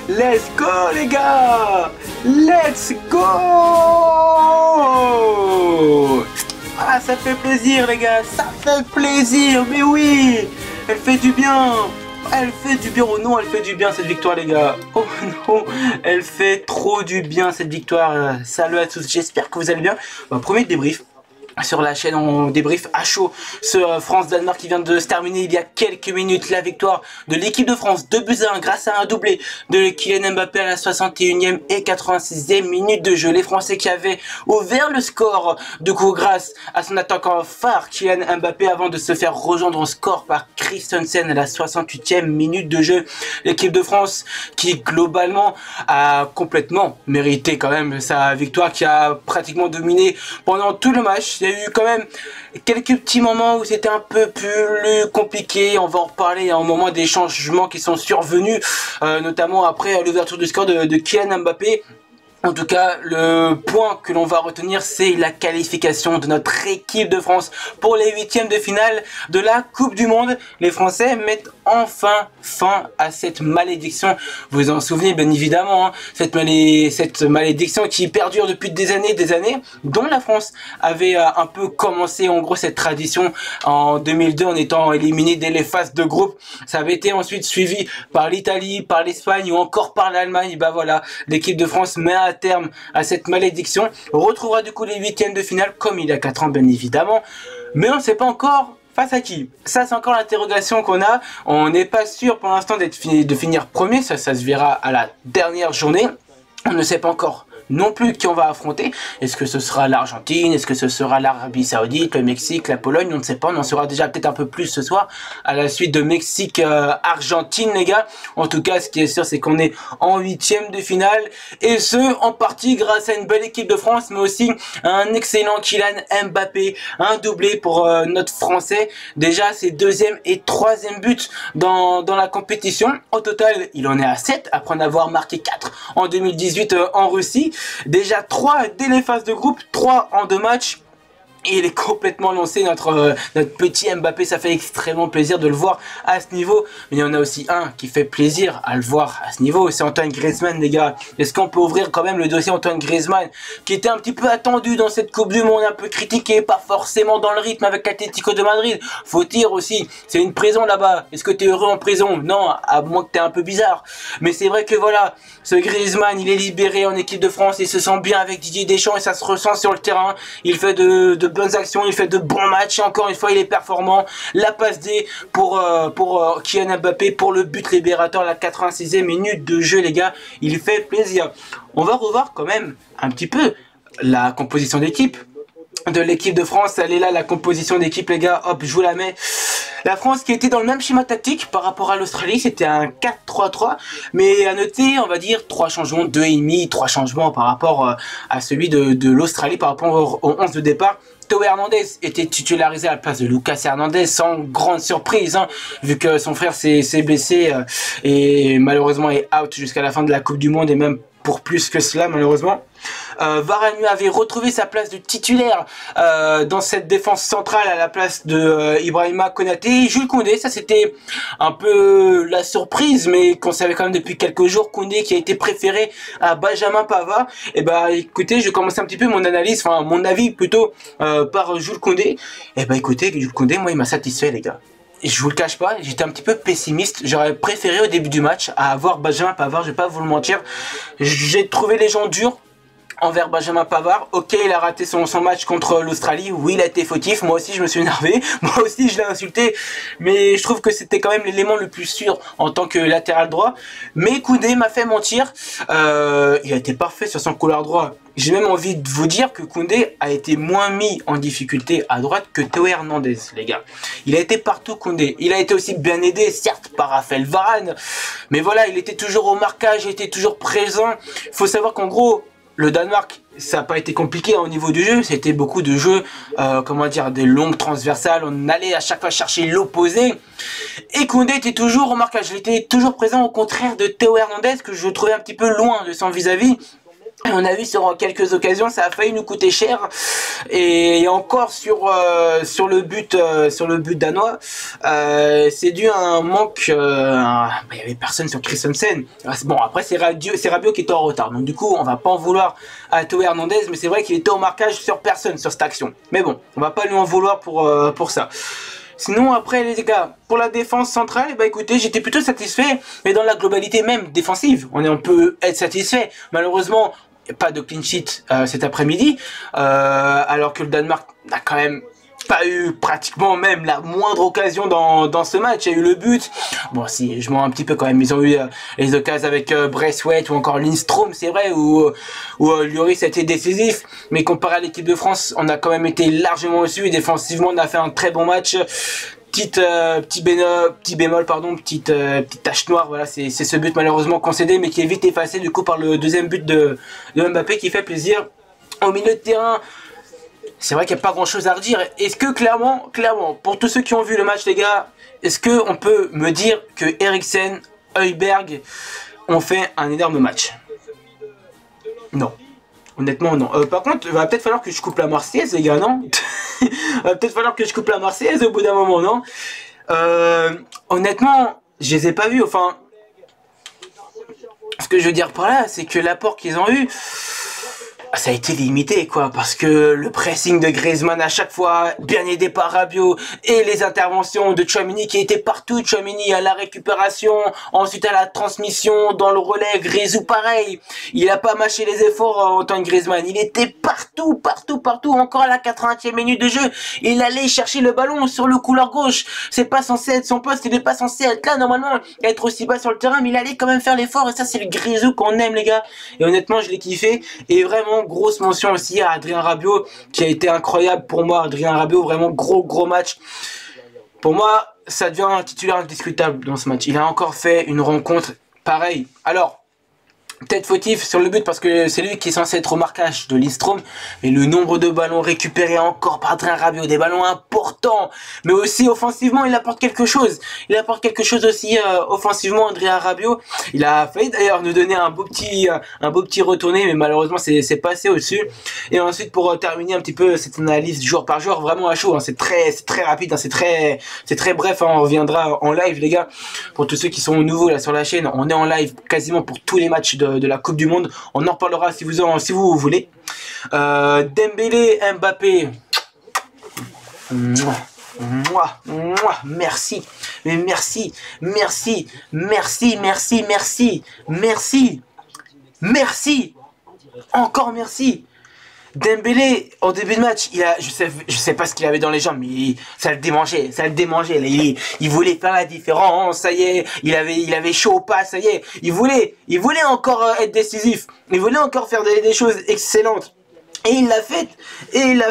Let's go les gars. Let's go. Ah, ça fait plaisir les gars, ça fait plaisir, mais oui. Elle fait du bien. Elle fait du bien, oh non, elle fait du bien cette victoire les gars. Oh non, elle fait trop du bien cette victoire. Salut à tous, j'espère que vous allez bien. Premier débrief sur la chaîne, on débrief à chaud ce France-Danemark qui vient de se terminer il y a quelques minutes. La victoire de l'équipe de France 2-1 grâce à un doublé de Kylian Mbappé à la 61e et 86e minute de jeu. Les Français qui avaient ouvert le score de coup grâce à son attaquant phare Kylian Mbappé avant de se faire rejoindre au score par Christensen à la 68e minute de jeu. L'équipe de France qui globalement a complètement mérité quand même sa victoire, qui a pratiquement dominé pendant tout le match. Il y a eu quand même quelques petits moments où c'était un peu plus compliqué. On va en reparler à un moment des changements qui sont survenus, notamment après l'ouverture du score de Kylian Mbappé. En tout cas, le point que l'on va retenir, c'est la qualification de notre équipe de France pour les huitièmes de finale de la Coupe du Monde. Les Français mettent enfin fin à cette malédiction. Vous vous en souvenez bien évidemment, hein, cette malédiction qui perdure depuis des années, dont la France avait un peu commencé en gros cette tradition en 2002 en étant éliminé dès les phases de groupe. Ça avait été ensuite suivi par l'Italie, par l'Espagne ou encore par l'Allemagne. Bah voilà, l'équipe de France met à terme à cette malédiction. On retrouvera du coup les huitièmes de finale comme il y a 4 ans bien évidemment, mais on ne sait pas encore face à qui. Ça c'est encore l'interrogation qu'on a. On n'est pas sûr pour l'instant de finir premier, ça se verra à la dernière journée. On ne sait pas encore non plus qui on va affronter. Est-ce que ce sera l'Argentine? Est-ce que ce sera l'Arabie Saoudite, le Mexique, la Pologne? On ne sait pas, on en saura déjà peut-être un peu plus ce soir à la suite de Mexique-Argentine les gars. En tout cas, ce qui est sûr, c'est qu'on est en huitième de finale, et ce en partie grâce à une belle équipe de France, mais aussi un excellent Kylian Mbappé, un doublé pour notre Français. Déjà ses deuxième et troisième buts dans la compétition. Au total, il en est à 7 après en avoir marqué 4 en 2018 en Russie. Déjà 3 dès les phases de groupe, 3 en 2 matchs. Et il est complètement lancé, notre petit Mbappé. Ça fait extrêmement plaisir de le voir à ce niveau. Mais il y en a aussi un qui fait plaisir à le voir à ce niveau, c'est Antoine Griezmann les gars. Est-ce qu'on peut ouvrir quand même le dossier Antoine Griezmann, qui était un petit peu attendu dans cette Coupe du Monde, un peu critiqué, pas forcément dans le rythme avec l'Atlético de Madrid. Faut dire aussi, c'est une prison là-bas. Est-ce que tu es heureux en prison? Non, à moins que tu es un peu bizarre. Mais c'est vrai que voilà, ce Griezmann, il est libéré en équipe de France, il se sent bien avec Didier Deschamps et ça se ressent sur le terrain. Il fait de bonnes actions, il fait de bons matchs et encore une fois il est performant. La passe D pour Kylian Mbappé pour le but libérateur à la 86e minute de jeu les gars, il fait plaisir. On va revoir quand même un petit peu la composition d'équipe de l'équipe de France. Elle est là, la composition d'équipe les gars, hop je vous la mets. La France qui était dans le même schéma tactique par rapport à l'Australie, c'était un 4-3-3, mais à noter, on va dire, 3 changements, 2,5, 3 changements par rapport à celui de l'Australie, par rapport au 11 de départ. Théo Hernandez était titularisé à la place de Lucas Hernandez sans grande surprise, hein, vu que son frère s'est blessé et malheureusement est out jusqu'à la fin de la Coupe du Monde et même pour plus que cela malheureusement. Varane avait retrouvé sa place de titulaire dans cette défense centrale à la place de Ibrahima Konaté. Jules Koundé, ça c'était un peu la surprise, mais qu'on savait quand même depuis quelques jours. Koundé qui a été préféré à Benjamin Pavard. Et bah écoutez, je commence un petit peu mon analyse, enfin mon avis plutôt par Jules Koundé. Et bah écoutez, Jules Koundé, moi il m'a satisfait les gars. Je vous le cache pas, j'étais un petit peu pessimiste. J'aurais préféré au début du match à avoir Benjamin Pavard, je vais pas vous le mentir. J'ai trouvé les gens durs envers Benjamin Pavard. Ok, il a raté son match contre l'Australie. Oui, il a été fautif. Moi aussi, je me suis énervé. Moi aussi, je l'ai insulté. Mais je trouve que c'était quand même l'élément le plus sûr en tant que latéral droit. Mais Koundé m'a fait mentir. Il a été parfait sur son couloir droit. J'ai même envie de vous dire que Koundé a été moins mis en difficulté à droite que Théo Hernandez, les gars. Il a été partout, Koundé. Il a été aussi bien aidé, certes, par Raphaël Varane. Mais voilà, il était toujours au marquage, il était toujours présent. Il faut savoir qu'en gros, le Danemark, ça n'a pas été compliqué au niveau du jeu, c'était beaucoup de jeux, comment dire, des longues transversales, on allait à chaque fois chercher l'opposé. Et Koundé était toujours au marquage, il était toujours présent au contraire de Théo Hernandez, que je trouvais un petit peu loin de son vis-à-vis. On a vu sur quelques occasions, ça a failli nous coûter cher. Et encore sur le but danois, c'est dû à un manque. Il y avait personne sur Christensen. Bon, après c'est Rabiot qui était en retard. Donc du coup, on va pas en vouloir à Théo Hernandez, mais c'est vrai qu'il était au marquage sur personne sur cette action. Mais bon, on va pas lui en vouloir pour ça. Sinon après les gars, pour la défense centrale, bah écoutez, j'étais plutôt satisfait, mais dans la globalité même défensive, on peut être satisfait. Malheureusement, pas de clean sheet cet après-midi, alors que le Danemark n'a quand même pas eu pratiquement même la moindre occasion dans ce match. Il y a eu le but, bon si je mens un petit peu quand même, ils ont eu les occasions avec Braithwaite ou encore Lindstrom, c'est vrai, où Lloris a été décisif, mais comparé à l'équipe de France, on a quand même été largement au-dessus, et défensivement on a fait un très bon match. Petit bémol, petite tache noire, voilà, c'est ce but malheureusement concédé, mais qui est vite effacé du coup par le deuxième but de Mbappé, qui fait plaisir. Au milieu de terrain, c'est vrai qu'il n'y a pas grand chose à redire. Est-ce que clairement, pour tous ceux qui ont vu le match les gars, est-ce que on peut me dire que Eriksen, Højbjerg ont fait un énorme match? Non. Honnêtement, non. Par contre, il va peut-être falloir que je coupe la Marseillaise, les gars, non? Il va peut-être falloir que je coupe la Marseillaise au bout d'un moment, non? Honnêtement, je les ai pas vus. Enfin, ce que je veux dire par là, c'est que l'apport qu'ils ont eu, ça a été limité, quoi, parce que le pressing de Griezmann à chaque fois, bien aidé par Rabiot, et les interventions de Tchouaméni qui étaient partout. Tchouaméni à la récupération, ensuite à la transmission, dans le relais. Grisou pareil, il a pas mâché les efforts en tant que Griezmann, il était partout, encore à la 80e minute de jeu, il allait chercher le ballon sur le couloir gauche. C'est pas censé être son poste, il est pas censé être là normalement, être aussi bas sur le terrain, mais il allait quand même faire l'effort, et ça c'est le Grisou qu'on aime les gars, et honnêtement je l'ai kiffé. Et vraiment grosse mention aussi à Adrien Rabiot, qui a été incroyable pour moi. Adrien Rabiot, vraiment gros match. Pour moi, ça devient un titulaire indiscutable dans ce match. Il a encore fait une rencontre pareille. Alors, peut-être fautif sur le but parce que c'est lui qui est censé être au marquage de Lindstrom, mais le nombre de ballons récupérés encore par Adrien Rabiot, des ballons importants, mais aussi offensivement il apporte quelque chose. Il apporte quelque chose aussi offensivement, Adrien Rabiot. Il a failli d'ailleurs nous donner un beau petit retourné, mais malheureusement c'est passé au-dessus. Et ensuite pour terminer un petit peu cette analyse jour par jour, vraiment à chaud, hein, c'est très rapide, hein, c'est très bref, hein, on reviendra en live les gars. Pour tous ceux qui sont nouveaux là sur la chaîne, on est en live quasiment pour tous les matchs de la Coupe du Monde. On en reparlera si vous voulez. Dembélé, Mbappé. Merci. Mais merci. Encore merci. Dembélé, au début de match, je sais pas ce qu'il avait dans les jambes, mais ça le démangeait. Il voulait faire la différence, ça y est, il avait chaud au pas, ça y est. Il voulait encore être décisif. Il voulait encore faire des choses excellentes. Et il l'a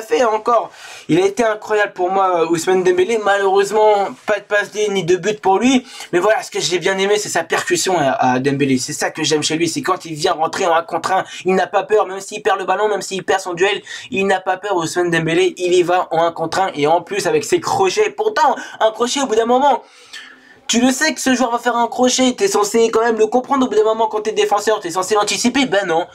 fait encore. Il a été incroyable pour moi, Ousmane Dembélé. Malheureusement, pas de passe D ni de but pour lui. Mais voilà, ce que j'ai bien aimé, c'est sa percussion à Dembélé. C'est ça que j'aime chez lui. C'est quand il vient rentrer en 1 contre 1, il n'a pas peur. Même s'il perd le ballon, même s'il perd son duel, il n'a pas peur, Ousmane Dembélé. Il y va en 1 contre 1. Et en plus, avec ses crochets. Pourtant, un crochet au bout d'un moment. Tu le sais que ce joueur va faire un crochet. T'es censé quand même le comprendre au bout d'un moment quand t'es défenseur. T'es censé l'anticiper. Ben non.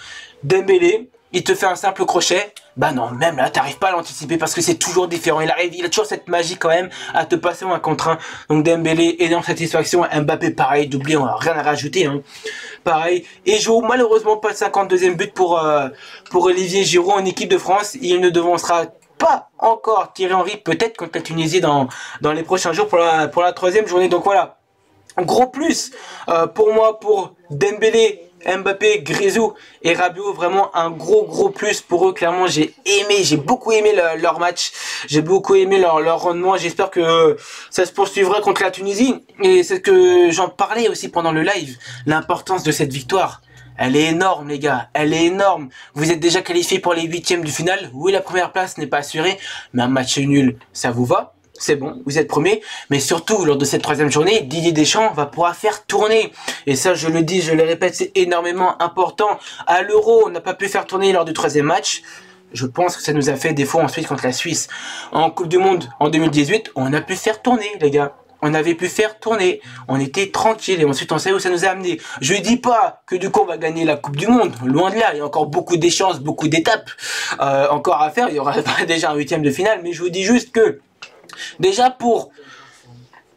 Dembélé, il te fait un simple crochet, bah non, même là, t'arrives pas à l'anticiper parce que c'est toujours différent. Il a toujours cette magie quand même à te passer en 1 contre 1. Donc Dembélé, énorme satisfaction. Mbappé, pareil, doublé, on a rien à rajouter, hein. Pareil. Et Giroud, malheureusement, pas de 52e but pour Olivier Giroud en équipe de France. Il ne devancera pas encore Thierry Henry, peut-être contre la Tunisie dans les prochains jours pour la 3e journée. Donc voilà, gros plus pour moi, pour Dembélé, Mbappé, Grisou et Rabiot, vraiment un gros plus pour eux. Clairement, j'ai beaucoup aimé leur match, j'ai beaucoup aimé leur rendement. J'espère que ça se poursuivra contre la Tunisie, et c'est ce que j'en parlais aussi pendant le live, l'importance de cette victoire. Elle est énorme les gars, elle est énorme. Vous êtes déjà qualifiés pour les 8e du final. Oui, la première place n'est pas assurée, mais un match nul, ça vous va? C'est bon, vous êtes premier, mais surtout lors de cette 3e journée, Didier Deschamps va pouvoir faire tourner. Et ça, je le dis, je le répète, c'est énormément important. À l'Euro, on n'a pas pu faire tourner lors du 3e match. Je pense que ça nous a fait défaut ensuite contre la Suisse. En Coupe du Monde en 2018, on a pu faire tourner, les gars. on avait pu faire tourner, on était tranquille et ensuite on sait où ça nous a amené. Je dis pas que du coup on va gagner la Coupe du Monde, loin de là, il y a encore beaucoup d'échéances, beaucoup d'étapes encore à faire, il y aura déjà un 8e de finale, mais je vous dis juste que déjà pour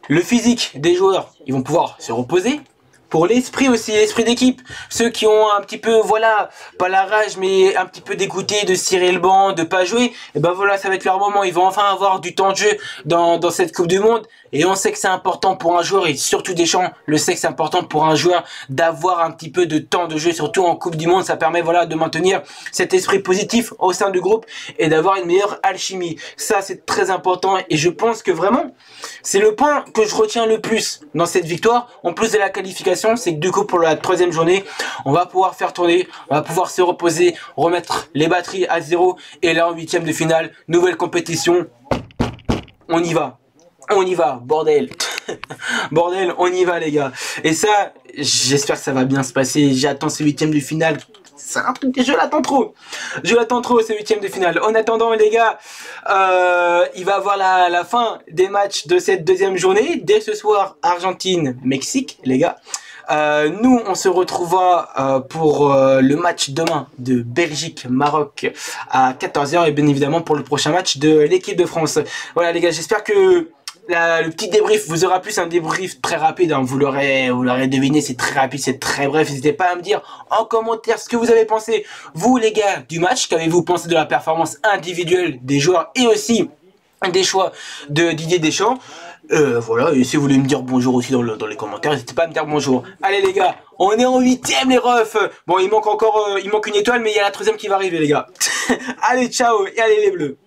le physique des joueurs, ils vont pouvoir se reposer. Pour l'esprit aussi, l'esprit d'équipe, ceux qui ont un petit peu, voilà, pas la rage, mais un petit peu dégoûté de cirer le banc, de pas jouer, et ben voilà, ça va être leur moment, ils vont enfin avoir du temps de jeu dans cette Coupe du Monde, et on sait que c'est important pour un joueur, et surtout Deschamps le sait que c'est important pour un joueur d'avoir un petit peu de temps de jeu, surtout en Coupe du Monde, ça permet, voilà, de maintenir cet esprit positif au sein du groupe, et d'avoir une meilleure alchimie. Ça, c'est très important, et je pense que vraiment, c'est le point que je retiens le plus dans cette victoire, en plus de la qualification, c'est que du coup pour la 3e journée, on va pouvoir faire tourner, on va pouvoir se reposer, remettre les batteries à zéro, et là en 8e de finale, nouvelle compétition, on y va, bordel, bordel, on y va les gars, et ça, j'espère que ça va bien se passer, j'attends ce 8e de finale. C'est un truc que je l'attends trop ce 8e de finale. En attendant les gars, il va avoir la fin des matchs de cette 2e journée. Dès ce soir, Argentine-Mexique les gars. Nous on se retrouvera pour le match demain de Belgique-Maroc à 14 h et bien évidemment pour le prochain match de l'équipe de France. Voilà les gars, j'espère que le petit débrief vous aura plu, c'est un débrief très rapide, hein. Vous l'aurez deviné, c'est très rapide, c'est très bref. N'hésitez pas à me dire en commentaire ce que vous avez pensé, vous les gars, du match. Qu'avez-vous pensé de la performance individuelle des joueurs et aussi des choix de Didier Deschamps. Voilà, et si vous voulez me dire bonjour aussi dans les commentaires, n'hésitez pas à me dire bonjour. Allez les gars, on est en 8e les refs. Bon, il manque une étoile, mais il y a la 3e qui va arriver les gars. Allez, ciao, et allez les bleus.